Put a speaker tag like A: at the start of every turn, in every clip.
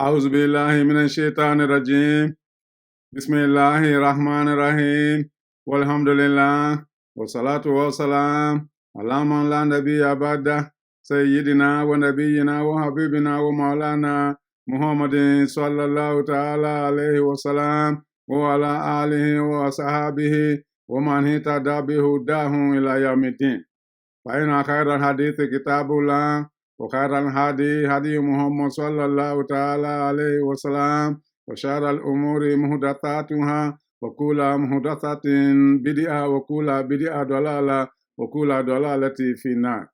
A: أعوذ بالله من الشيطان الرجيم بسم الله الرحمن الرحيم والحمد لله والصلاة والسلام على من لا نبي بعده سيدنا ونبينا وحبيبنا ومولانا محمد صلى الله تعالى عليه وسلم وعلى آله وصحبه ومن اهتدى بهداه إلى يوم الدين فإن خير الحديث كتاب الله وخير الهدي هدي محمد صلى الله تعالى عليه وسلم وشر الأمور محدثاتها وكل محدثة بدعة وكل بدعة ضلالة وكل ضلالة في النار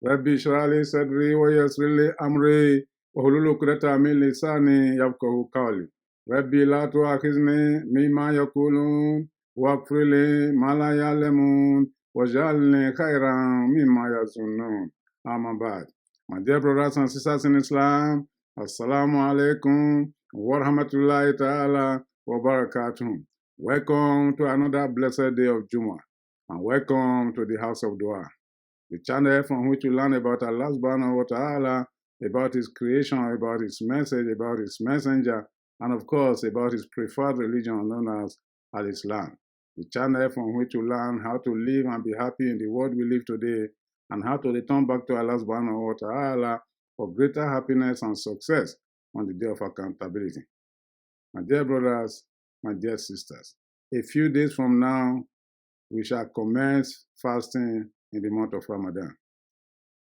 A: ربي اشرح لي صدري ويسر لي أمري واحلل عقدة من لساني يفقهوا قولي ربي لا تؤاخذني مما يقولون واغفر لي ما لا يعلمون وَجَعَلْنِي خَيْرًا مِمَّا يَظُنُّونَ. Amma ba'd. My dear brothers and sisters in Islam, Assalamu alaikum wa rahmatullahi ta'ala wa barakatuh. Welcome to another blessed day of Jummah, and welcome to the House of Dua, the channel from which we learn about Allah subhanahu wa ta'ala, about His creation, about His message, about His messenger, and of course about His preferred religion known as Al-Islam. The channel from which we learn how to live and be happy in the world we live today, and how to return back to Allah subhanahu wa ta'ala for greater happiness and success on the day of accountability. My dear brothers, my dear sisters, a few days from now, we shall commence fasting in the month of Ramadan.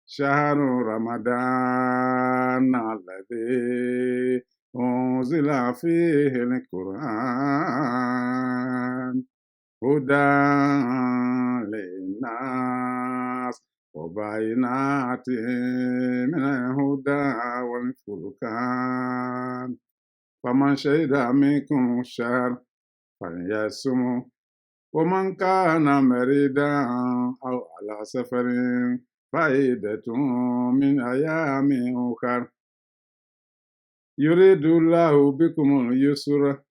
A: شهر رمضان الذي أنزل فيه القرآن هدى للناس وبينات من الهدى والفرقان فمن شهد منكم الشهر فليصمه ومن كان مريضا أو على سفر فعدة من أيام أخر يريد الله بكم اليسر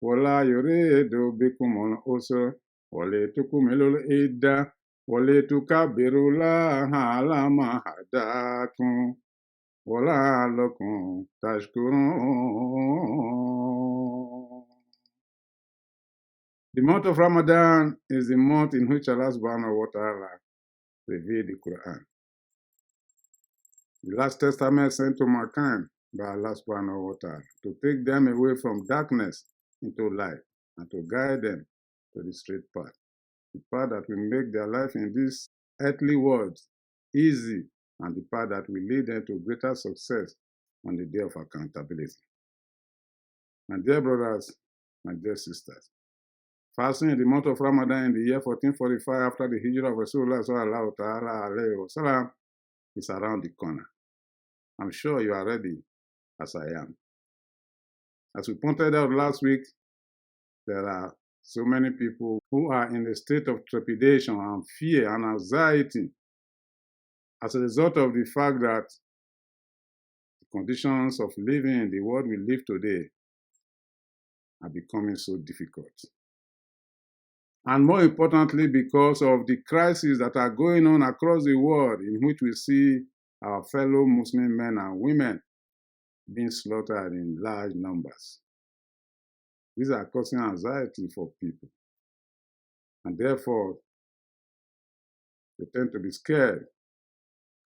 A: ولا يريد بكم العسر ولتكملوا العدة ولتكبروا الله على ما هداكم ولعلكم تشكرون. The month of Ramadan is the month in which Allah subhanahu wa ta'ala revealed the Quran. The last testament sent to mankind by Allah subhanahu wa ta'ala to take them away from darkness into light and to guide them to the straight path. The path that will make their life in this earthly world easy, and the path that will lead them to greater success on the day of accountability. My dear brothers, my dear sisters, fasting in the month of Ramadan in the year 1445 after the Hijrah of Rasulullah sallallahu ta'ala alayhi wa sallam is around the corner. I'm sure you are ready, as I am. As we pointed out last week, there are so many people who are in a state of trepidation and fear and anxiety as a result of the fact that the conditions of living in the world we live today are becoming so difficult. And more importantly, because of the crises that are going on across the world, in which we see our fellow Muslim men and women being slaughtered in large numbers. These are causing anxiety for people. And therefore, they tend to be scared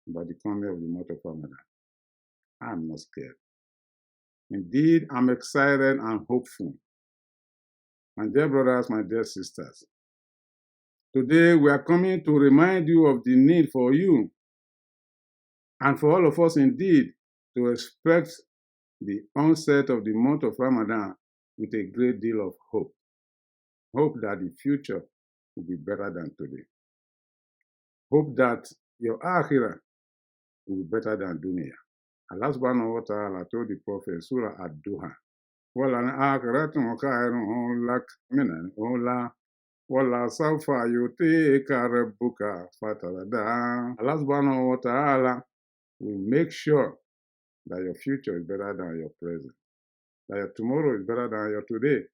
A: about the coming of the month of Ramadan. I'm not scared. Indeed, I'm excited and hopeful. My dear brothers, my dear sisters, today we are coming to remind you of the need for you and for all of us indeed to expect the onset of the month of Ramadan with a great deal of hope. Hope that the future will be better than today. Hope that your akhirah will be better than dunya. Allah subhanahu wa ta'ala told the Prophet, Surah Ad-Duha, وَلَلْآخِرَةُ خَيْرٌ لَكَ مِنَ الْأُولَىٰ وَلَسَوْفَ يُؤْتِيكَ رَبُّكَ فَتَرْضَىٰ. Allah subhanahu wa ta'ala will make sure that your future is better than your present, that your tomorrow is better than your today,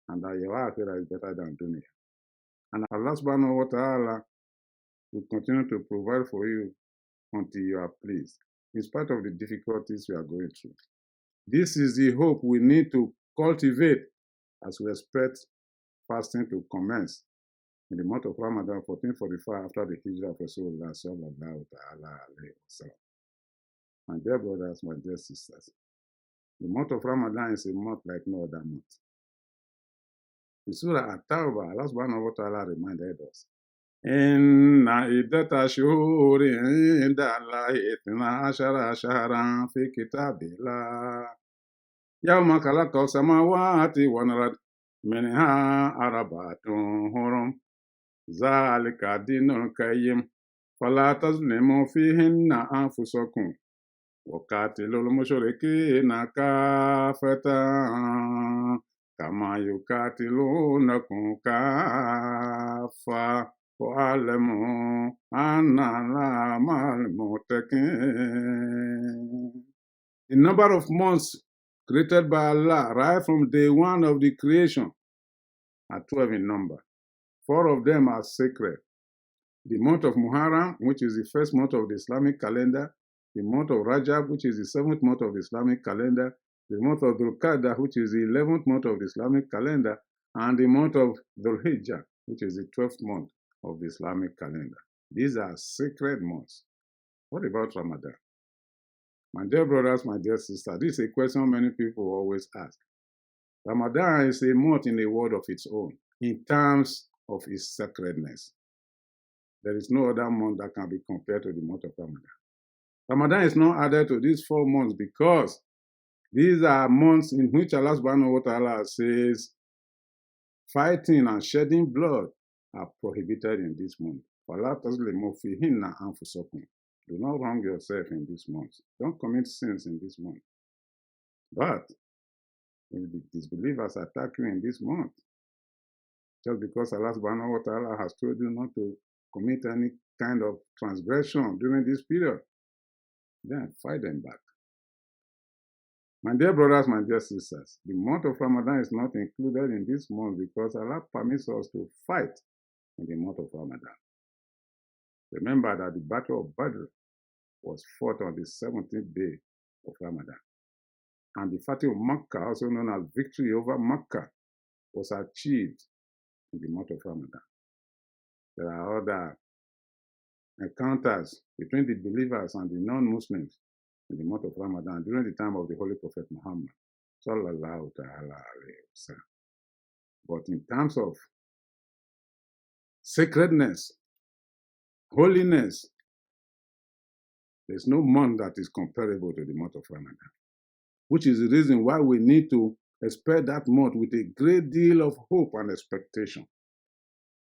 A: and that your akhirah is better than dunya. And Allah subhanahu wa ta'ala will continue to provide for you until you are pleased, in spite of the difficulties you are going through. This is the hope we need to cultivate as we expect fasting to commence in the month of Ramadan 1445 after the Hijrah of Rasulullah sallallahu ta'ala alayhi wa sallam. My dear brothers, my dear sisters, the month of Ramadan is a month like no other month. In Surah At-Tawbah, Allah subhanahu wa ta'ala reminded us, Inna iddata shuhuri inda Allahi ithna ashara shahran fi kitabillah. Yawma khalaqa samawati wal ard minha arba'atun hurum. Zalika dinul qayyim. Fala tazlimu fihinna anfusakum. وقاتلوا المشركين كافة كما يقاتلونكم كافة واعلموا أن الله مع المتقين. The number of months created by Allah right from day one of the creation are 12 in number. 4 of them are sacred. The month of Muharram, which is the first month of the Islamic calendar, the month of Rajab, which is the 7th month of the Islamic calendar, the month of Dhul Qa'dah, which is the 11th month of the Islamic calendar, and the month of Dhul Hijjah, which is the 12th month of the Islamic calendar. These are sacred months. What about Ramadan? My dear brothers, my dear sisters, this is a question many people always ask. Ramadan is a month in a world of its own, in terms of its sacredness. There is no other month that can be compared to the month of Ramadan. Ramadan is not added to these 4 months because these are months in which Allah subhanahu wa ta'ala says fighting and shedding blood are prohibited in this month. Do not wrong yourself in this month. Don't commit sins in this month. But if the disbelievers attack you in this month, just because Allah subhanahu wa ta'ala has told you not to commit any kind of transgression during this period, then fight them back. My dear brothers, my dear sisters, the month of Ramadan is not included in this month because Allah permits us to fight in the month of Ramadan. Remember that the Battle of Badr was fought on the 17th day of Ramadan. And the Fatih of Makkah, also known as victory over Makkah, was achieved in the month of Ramadan. There are other encounters between the believers and the non-Muslims in the month of Ramadan during the time of the Holy Prophet Muhammad sallallahu ta'ala alayhi wa sallam. But in terms of sacredness, holiness, there's no month that is comparable to the month of Ramadan, which is the reason why we need to expect that month with a great deal of hope and expectation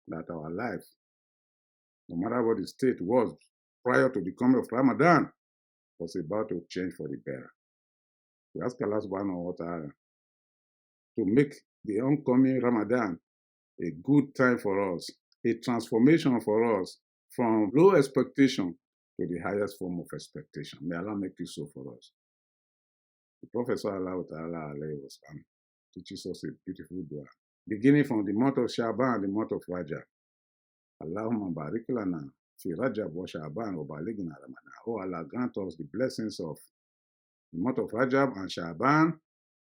A: that our life, no matter what the state was prior to the coming of Ramadan, was about to change for the better. We ask Allah subhanahu wa ta'ala to make the oncoming Ramadan a good time for us, a transformation for us from low expectation to the highest form of expectation. May Allah make it so for us. The Prophet sallallahu ta'ala alayhi wa sallam teaches us a beautiful dua, beginning from the month of Sha'ban and the month of Rajab. Allahumma barik lana fi Rajab wa Sha'ban wa balighna Ramadan. Oh Allah, grant us the blessings of the month of Rajab and Sha'ban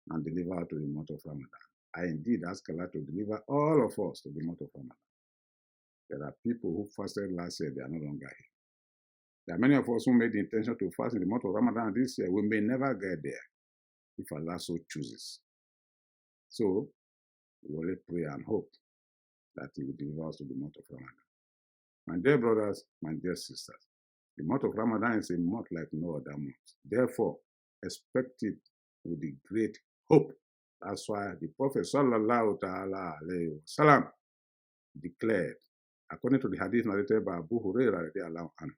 A: and deliver us to the month of Ramadan. I indeed ask Allah to deliver all of us to the month of Ramadan. There are people who fasted last year, they are no longer here. There are many of us who made the intention to fast in the month of Ramadan this year. We may never get there if Allah so chooses. So, we only pray and hope that He will deliver us to the month of Ramadan. My dear brothers, my dear sisters, the month of Ramadan is a month like no other month. Therefore, expect it with the great hope. That's why the Prophet sallallahu ta'ala alayhi wa sallam declared, according to the hadith narrated by Abu Hurairah radiallahu anhu,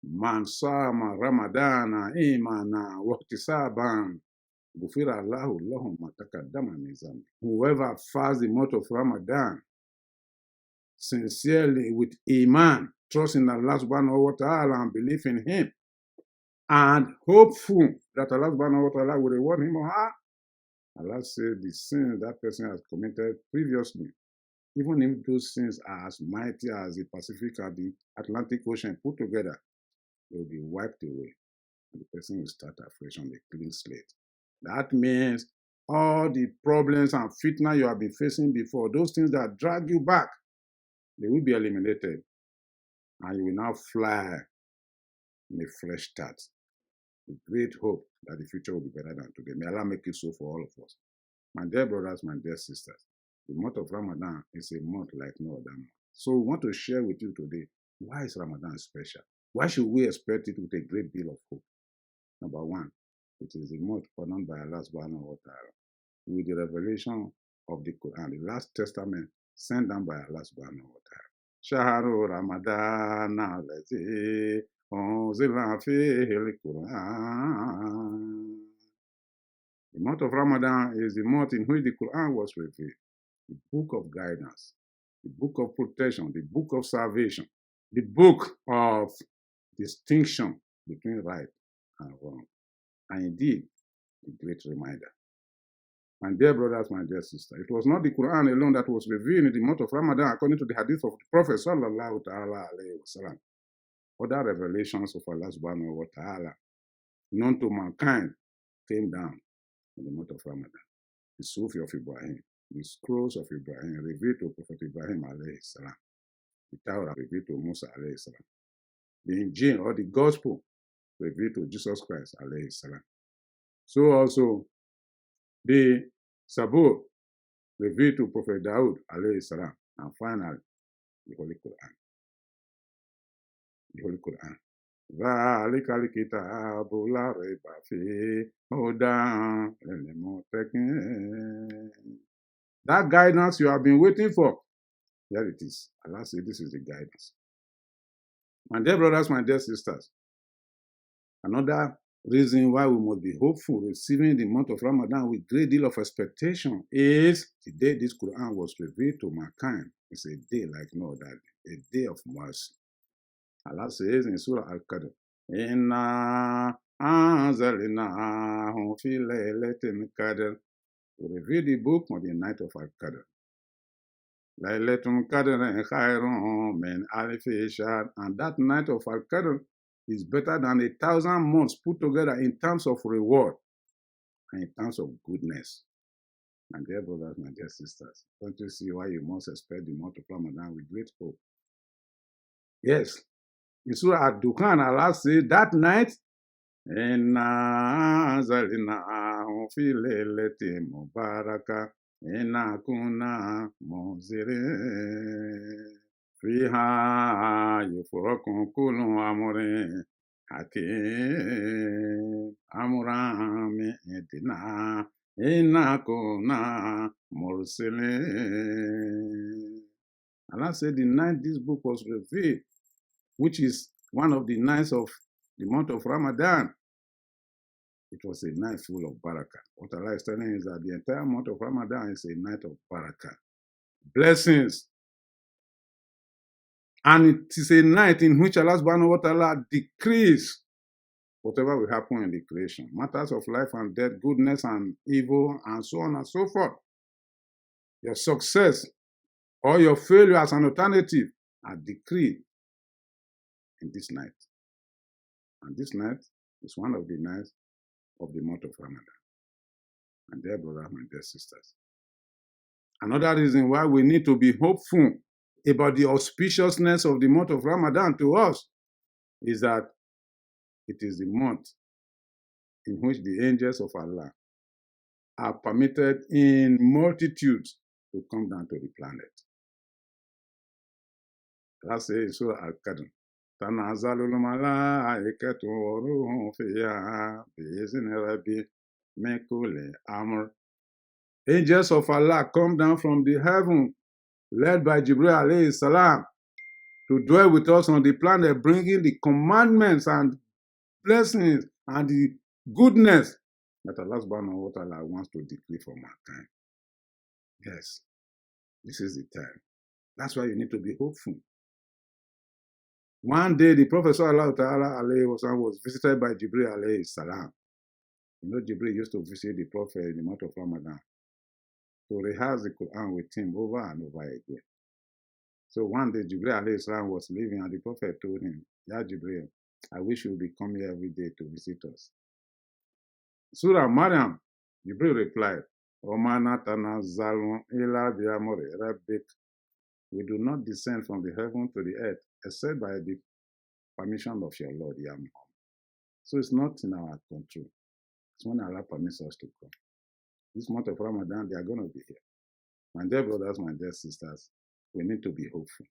A: Man sama Ramadana imana waqtisaban gufira Allahu lahum ma taqaddama min zambi. Whoever fasts the month of Ramadan sincerely with iman, trusting Allah subhanahu wa ta'ala and belief in Him, and hopeful that Allah subhanahu wa ta'ala will reward him or her, Allah said the sins that person has committed previously, even if those sins are as mighty as the Pacific and the Atlantic Ocean put together, they will be wiped away, and the person will start afresh on a clean slate. That means all the problems and fitna you have been facing before, those things that drag you back, they will be eliminated. And you will now fly in a fresh start with great hope that the future will be better than today. May Allah make it so for all of us. My dear brothers, my dear sisters, the month of Ramadan is a month like no other month. So we want to share with you today, why is Ramadan special? Why should we expect it with a great deal of hope? Number one, it is the month honored by Allah subhanahu wa ta'ala with the revelation of the Quran, the last testament sent down by Allah subhanahu wa ta'ala. Shahru Ramadan allazi unzila fihi al-Quran. The month of Ramadan is the month in which the Quran was revealed, the book of guidance, the book of protection, the book of salvation, the book of distinction between right and wrong, and indeed, a great reminder. My dear brothers, my dear sisters, it was not the Quran alone that was revealed in the month of Ramadan according to the hadith of the Prophet sallallahu ta'ala alayhi wasallam. Other revelations of Allah subhanahu wa ta'ala known to mankind came down in the month of Ramadan. The Sufi of Ibrahim, the scrolls of Ibrahim revealed to Prophet Ibrahim alayhi salam, the Torah revealed to Musa alayhi salam, the Injil or the Gospel revealed to Jesus Christ alayhi salam. So also the Sabur revealed to Prophet Dawood alayhi salam, and finally the Holy Quran. The Holy Quran. ذَلِكَ الْكِتَابُ لَا رَيْبَ فِيهِ هُدًى لِلْمُتَّقِينَ. That guidance you have been waiting for, here it is. Allah said this is the guidance. My dear brothers, my dear sisters, another reason why we must be hopeful receiving the month of Ramadan with great deal of expectation is the day this Quran was revealed to mankind. It's a day like no other day, a day of mercy. Allah says in Surah Al-Qadr, Inna anzalnahu fi laylatin qadr. We reveal the book on the night of Al-Qadr. Laylatul Qadr khayrun min alfi shahr. And that night of Al-Qadr is better than 1,000 months put together in terms of reward and in terms of goodness. My dear brothers, my dear sisters, don't you see why you must expect the month of Ramadan with great hope? Yes. In Surah Ad-Dukhan, Allah says that night, Inna anzalnahu fi laylatin mubarakah, inna kunna munzirin. Fiha yufraku kullu amrin hakim amran min indina inna kunna mursilin. Allah said the night this book was revealed, which is one of the nights of the month of Ramadan, it was a night full of barakah. What Allah is telling is that the entire month of Ramadan is a night of barakah, blessings. And it is a night in which Allah subhanahu wa ta'ala decrees whatever will happen in the creation, matters of life and death, goodness and evil, and so on and so forth. Your success or your failure as an alternative are decreed in this night. And this night is one of the nights of the month of Ramadan. And dear brothers, my dear sisters, another reason why we need to be hopeful about the auspiciousness of the month of Ramadan to us is that it is the month in which the angels of Allah are permitted in multitudes to come down to the planet. Allah says, Surah Al-Qadr, تنزل الملائكة والروح فيها بإذن ربهم من كل أمر. Angels of Allah come down from the heaven, led by Jibril alayhi salam, to dwell with us on the planet, bringing the commandments and blessings and the goodness that Allah subhanahu wa ta'ala wants to decree for mankind. Yes, this is the time. That's why you need to be hopeful. One day, the Prophet sallallahu ta'ala alayhi wasallam was visited by Jibril alayhi salam. You know, Jibril used to visit the Prophet in the month of Ramadan to rehearse the Quran with him over and over again. So one day, Jibril alayhi salam was leaving, and the Prophet told him, Ya Jibril, I wish you would be coming here every day to visit us. Surah Maryam Jibril replied, Omanatana Zalun Ila Biamore Rabbik. We do not descend from the heaven to the earth except by the permission of your Lord, Ya Muhammad. So it's not in our control. It's when Allah permits us to come. This month of Ramadan, they are going to be here. My dear brothers, my dear sisters, we need to be hopeful.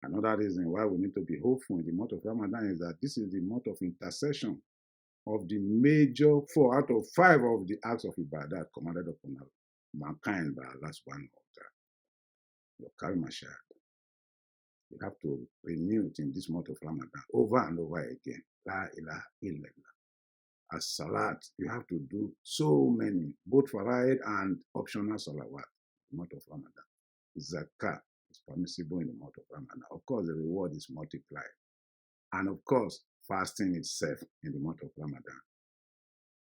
A: Another reason why we need to be hopeful in the month of Ramadan is that this is the month of intercession of the major 4 out of 5 of the acts of Ibadah commanded upon mankind by Allah subhanahu wa ta'ala. Your Kalmashad. You have to renew it in this month of Ramadan over and over again. La ilaha illallah. As salat, you have to do so many, both faraid and optional salawat in the month of Ramadan. Zakat is permissible in the month of Ramadan. Of course, the reward is multiplied. And of course, fasting itself in the month of Ramadan.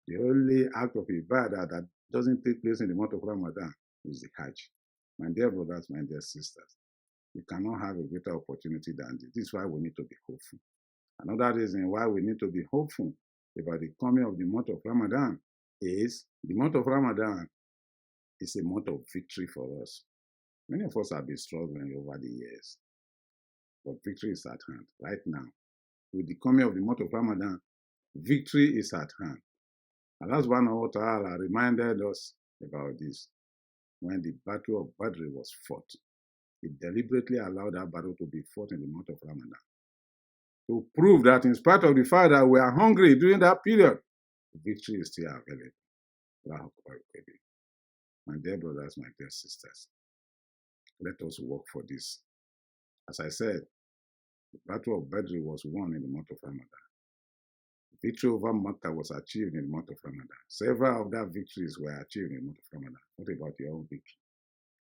A: The only act of ibadah that doesn't take place in the month of Ramadan is the Hajj. My dear brothers, my dear sisters, you cannot have a greater opportunity than this. This is why we need to be hopeful. Another reason why we need to be hopeful about the coming of the month of Ramadan is the month of Ramadan is a month of victory for us. Many of us have been struggling over the years, but victory is at hand right now. With the coming of the month of Ramadan, victory is at hand. Allah subhanahu wa ta'ala reminded us about this when the battle of Badr was fought. He deliberately allowed that battle to be fought in the month of Ramadan to prove that in spite of the fact that we are hungry during that period, victory is still available. My dear brothers, my dear sisters, let us work for this. As I said, the battle of Badr was won in the month of Ramadan. Victory over Makkah was achieved in the month of Ramadan. Several of that victories were achieved in the month of Ramadan. What about your own victory?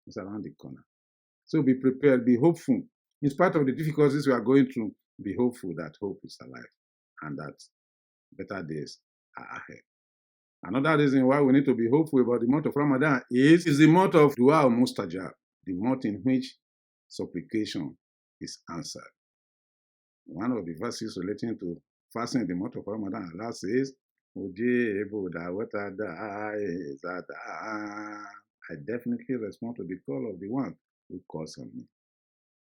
A: It's around the corner. So be prepared, be hopeful. In spite of the difficulties we are going through, be hopeful that hope is alive and that better days are ahead. Another reason why we need to be hopeful about the month of Ramadan is the month of Dua al-Mustajab, the month in which supplication is answered. One of the verses relating to fasting in the month of Ramadan, Allah says, I definitely respond to the call of the one who calls on me.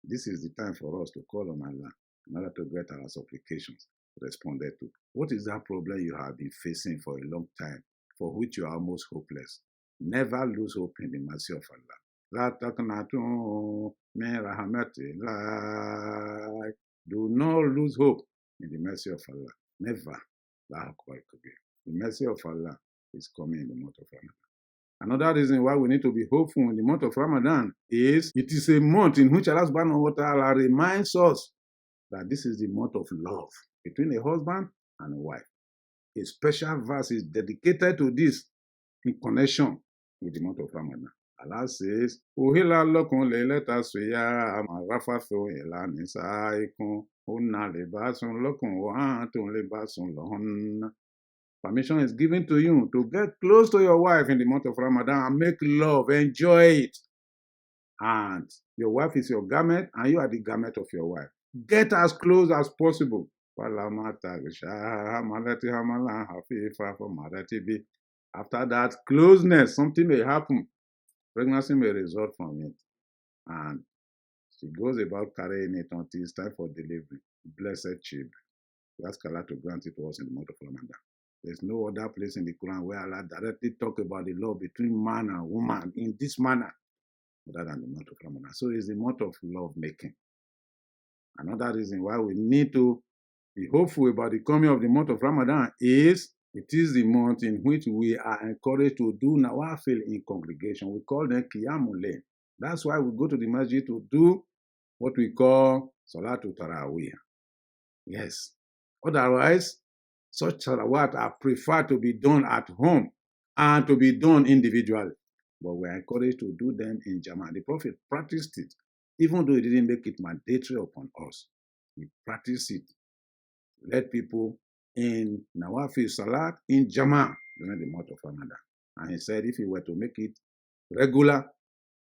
A: This is the time for us to call on Allah in order to get our supplications responded to. What is that problem you have been facing for a long time, for which you are almost hopeless? Never lose hope in the mercy of Allah. Do not lose hope in the mercy of Allah. Never. The mercy of Allah is coming in the month of Ramadan. Another reason why we need to be hopeful in the month of Ramadan is it is a month in which Allah subhanahu wa ta'ala reminds us that this is the month of love between a husband and a wife. A special verse is dedicated to this in connection with the month of Ramadan. Allah says, Uhila lakum laylata siyam rafathu ila nisaikum hunna libasun lakum wa antum libasun lahunna. Permission is given to you to get close to your wife in the month of Ramadan and make love, enjoy it. And your wife is your garment and you are the garment of your wife. Get as close as possible. After that closeness, something may happen. Pregnancy may result from it. And she goes about carrying it until it's time for delivery. Blessed children. We ask Allah to grant it to us in the month of Ramadan. There's no other place in the Quran where Allah directly talk about the love between man and woman in this manner other than the month of Ramadan. So it's the month of love making. Another reason why we need to be hopeful about the coming of the month of Ramadan is it is the month in which we are encouraged to do nawafil in congregation. We call them Qiyamul Layl. That's why we go to the masjid to do what we call Salatul Taraweeh. Yes. Otherwise, such salawat are preferred to be done at home and to be done individually. But we are encouraged to do them in Jama'ah. The Prophet practiced it, even though he didn't make it mandatory upon us. He practiced it. Let people in Nawafil Salat in Jama'ah during the month of Ramadan. And he said if he were to make it regular,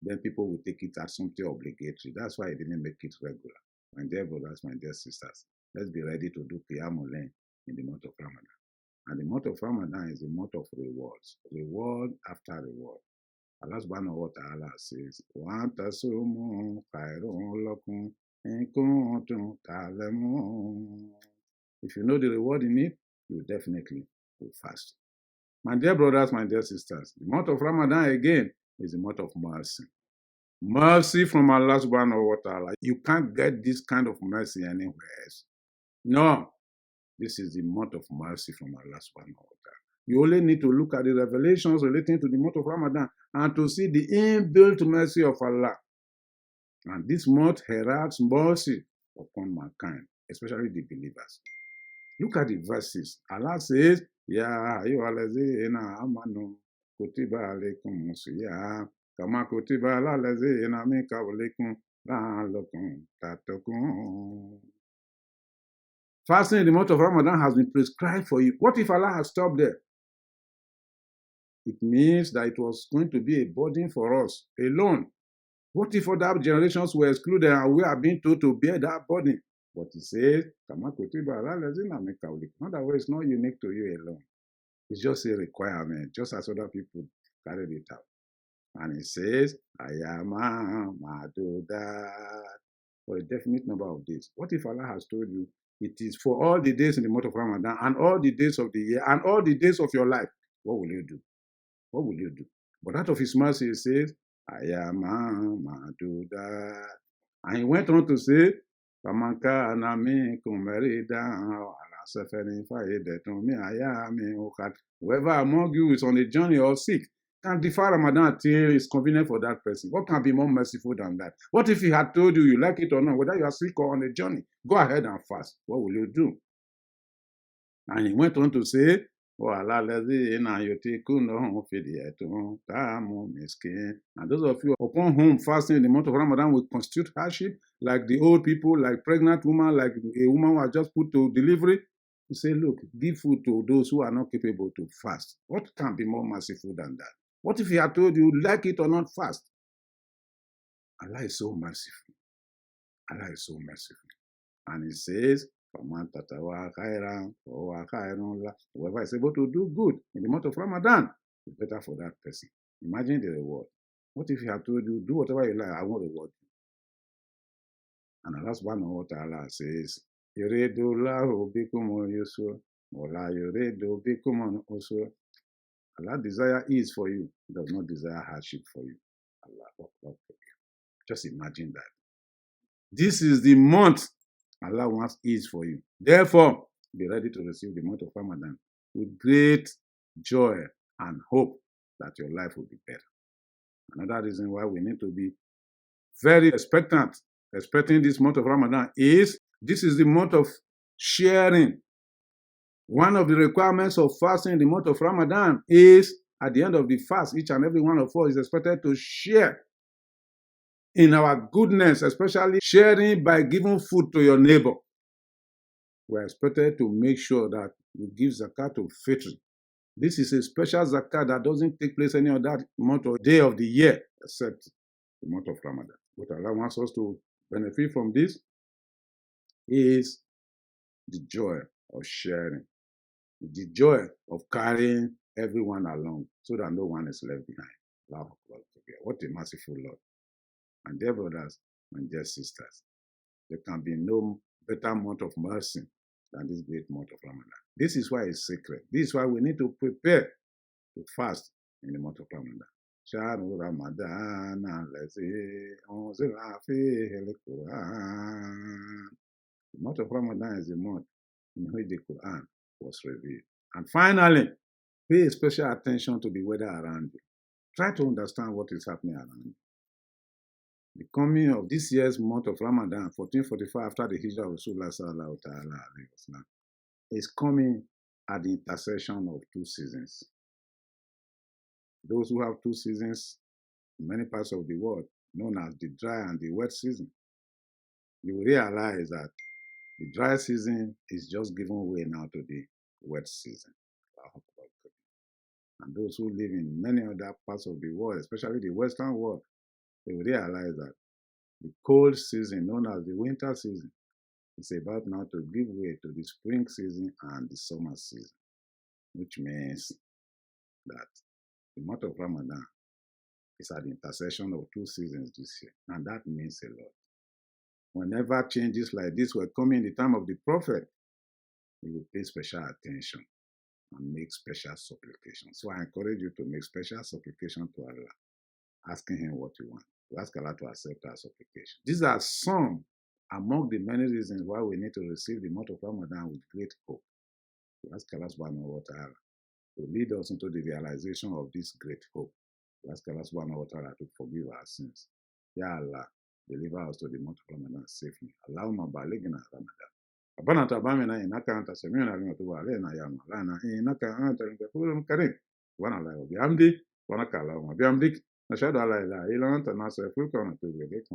A: then people will take it as something obligatory. That's why he didn't make it regular. My dear brothers, my dear sisters, let's be ready to do Qiyamul Layl in the month of Ramadan. And the month of Ramadan is the month of rewards, reward after reward. Allah subhanahu wa ta'ala says, Wa tasumu khairun lakum in kuntum ta'lamun. If you know the reward in it, you definitely will fast. My dear brothers, my dear sisters, the month of Ramadan again is the month of mercy. Mercy from Allah subhanahu wa ta'ala. You can't get this kind of mercy anywhere else. No, this is the month of mercy from Allah subhanahu wa ta'ala. You only need to look at the revelations relating to the month of Ramadan and to see the inbuilt mercy of Allah. And this month heralds mercy upon mankind, especially the believers. Look at the verses. Allah says, Ya ayyuhallazina amanu kutiba alaykum siyam kama kutiba alal ladzina min qablikum la'allakum tattaqun. Fasting in the month of Ramadan has been prescribed for you. What if Allah has stopped there? It means that it was going to be a burden for us alone. What if other generations were excluded and we are being told to bear that burden? But he says, in other words, it's not unique to you alone. It's just a requirement, just as other people carried it out. And he says, Ayama Madudat, for a definite number of days. What if Allah has told you it is for all the days in the month of Ramadan and all the days of the year and all the days of your life? What will you do? What will you do? But out of his mercy, he says, Ayama Madudat. And he went on to say, whoever among you is on a journey or sick can defer Ramadan till it's convenient for that person. What can be more merciful than that? What if he had told you, you like it or not, whether you are sick or on a journey, go ahead and fast. What will you do? And he went on to say, and those of you upon whom fasting in the month of Ramadan will constitute hardship, like the old people, like pregnant woman, like a woman who has just put to delivery, you say, look, give food to those who are not capable to fast. What can be more merciful than that? What if he had told you, like it or not, fast? Allah is so merciful. Allah is so merciful. And he says, whoever is able to do good in the month of Ramadan, it's better for that person. Imagine the reward. What if he had told you, do whatever you like, I won't reward you? And Allah subhanahu wa ta'ala says, Allah desire ease for you, he does not desire hardship for you. Allah, just imagine that. This is the month Allah wants ease for you. Therefore, be ready to receive the month of Ramadan with great joy and hope that your life will be better. Another reason why we need to be very expecting this month of Ramadan is this is the month of sharing. One of the requirements of fasting in the month of Ramadan is at the end of the fast, each and every one of us is expected to share in our goodness, especially sharing by giving food to your neighbor. We're expected to make sure that we give zakat to fitr. This is a special zakat that doesn't take place any other month or day of the year except the month of Ramadan. What Allah wants us to benefit from this is the joy of sharing, the joy of carrying everyone along so that no one is left behind. What a merciful Lord. And dear brothers and dear sisters, there can be no better month of mercy than this great month of Ramadan. This is why it's sacred. This is why we need to prepare to fast in the month of Ramadan. Shahru Ramadan allazi unzila fihi al-Quran. The month of Ramadan is the month in which the Quran was revealed. And finally, pay special attention to the weather around you. Try to understand what is happening around you. The coming of this year's month of Ramadan, 1445 after the Hijrah of Rasulullah sallallahu ta'ala alayhi wa sallam, is coming at the intersection of two seasons. Those who have two seasons in many parts of the world, known as the dry and the wet season, you will realize that the dry season is just giving way now to the wet season. And those who live in many other parts of the world, especially the Western world, they will realize that the cold season, known as the winter season, is about now to give way to the spring season and the summer season. which means that the month of Ramadan is at the intersection of 2 seasons this year, and that means a lot. Whenever changes like this were coming in the time of the prophet, he would pay special attention and make special supplication. So I encourage you to make special supplication to Allah, asking him what you want. To ask Allah to accept our supplication. These are some among the many reasons why we need to receive the month of Ramadan with great hope. To ask Allah subhanahu wa ta'ala to lead us into the realization of this great hope. To ask Allah subhanahu wa ta'ala to forgive our sins. Ya Allah, deliver us to the month of Ramadan safely. Allahumma balighna Ramadan. ربنا تقبل إنك أنت السميع العليم وتب علينا يا مولانا إنك أنت الغفور الكريم سبحان الله وبحمده سبحانك اللهم وبحمدك نشهد أن لا إله إلا أنت نستغفرك ونتوب إليك.